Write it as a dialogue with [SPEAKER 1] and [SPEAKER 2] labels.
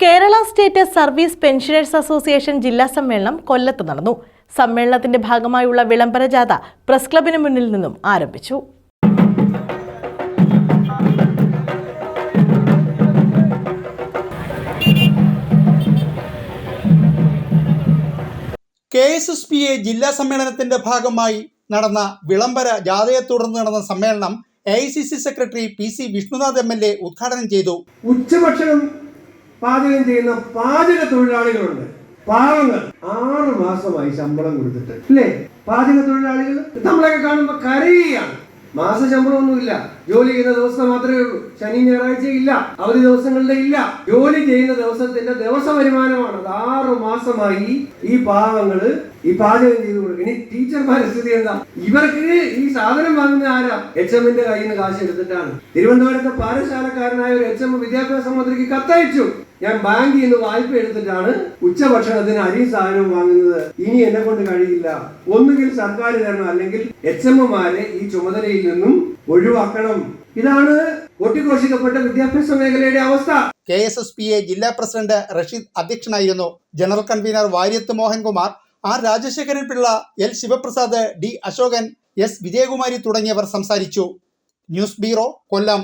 [SPEAKER 1] Kerala state service pensioners association ജില്ലാ സമ്മേളനം കൊല്ലത്ത് നടന്നു. സമ്മേളനത്തിന്റെ ഭാഗമായുള്ള വിളംബര ജാഥ പ്രസ് ക്ലബിന് മുന്നിൽ നിന്നും ആരംഭിച്ചു.
[SPEAKER 2] KSSPA ജില്ലാ സമ്മേളനത്തിന്റെ ഭാഗമായി നടന്ന വിളംബര ജാഥയെ തുടർന്ന് നടന്ന സമ്മേളനം AICC secretary PC Vishnunath MLA ഉദ്ഘാടനം ചെയ്തു.
[SPEAKER 3] ഉച്ചഭക്ഷണം പാചകം ചെയ്യുന്ന പാചക തൊഴിലാളികളുണ്ട്, പാവങ്ങൾ 6 മാസമായി ശമ്പളം കൊടുത്തിട്ട് അല്ലേ? പാചക തൊഴിലാളികൾ നമ്മളൊക്കെ കാണുമ്പോൾ കരയുകയാണ്. മാസ ശമ്പളമൊന്നുമില്ല, ജോലി ചെയ്യുന്ന ദിവസം മാത്രമേ ഉള്ളൂ. ശനി ഞായറാഴ്ച ഇല്ല, അവധി ദിവസങ്ങളുടെ ഇല്ല. ജോലി ചെയ്യുന്ന ദിവസത്തിന്റെ ദിവസ വരുമാനമാണ്. 6 മാസമായി ഈ പാവങ്ങള് ഈ പാചകം ചെയ്തു കൊടുക്കും. ഇനി ടീച്ചർമാരുടെ സ്ഥിതി എന്താ? ഇവർക്ക് ഈ സാധനം വാങ്ങുന്ന ആരാ? HMന്റെ കയ്യിൽ നിന്ന് കാശ് എടുത്തിട്ടാണ്. തിരുവനന്തപുരത്തെ പാഠശാലക്കാരനായ ഒരു HM വിദ്യാഭ്യാസ മന്ത്രിക്ക് കത്തയച്ചു, ഞാൻ ബാങ്കിൽ നിന്ന് വായ്പ എടുത്തിട്ടാണ് ഉച്ചഭക്ഷണത്തിന് അരി സാധനവും വാങ്ങുന്നത്, ഇനി എന്നെ കൊണ്ട് കഴിയില്ല, ഒന്നുകിൽ സർക്കാർ തരണം, അല്ലെങ്കിൽ HMമാരെ ഈ ചുമതലയിൽ നിന്നും ഒഴിവാക്കണം. ഇതാണ് ഒട്ടിഘോഷിക്കപ്പെട്ട വിദ്യാഭ്യാസ മേഖലയുടെ അവസ്ഥ.
[SPEAKER 2] KSSPA ജില്ലാ പ്രസിഡന്റ് റഷീദ് അധ്യക്ഷനായിരുന്നു. General convener Varyath Mohankumar, R Rajasekharan Pillai, L Sivaprasad, D Asokan, S Vijayakumari തുടങ്ങിയവർ സംസാരിച്ചു. ന്യൂസ് ബ്യൂറോ, കൊല്ലം.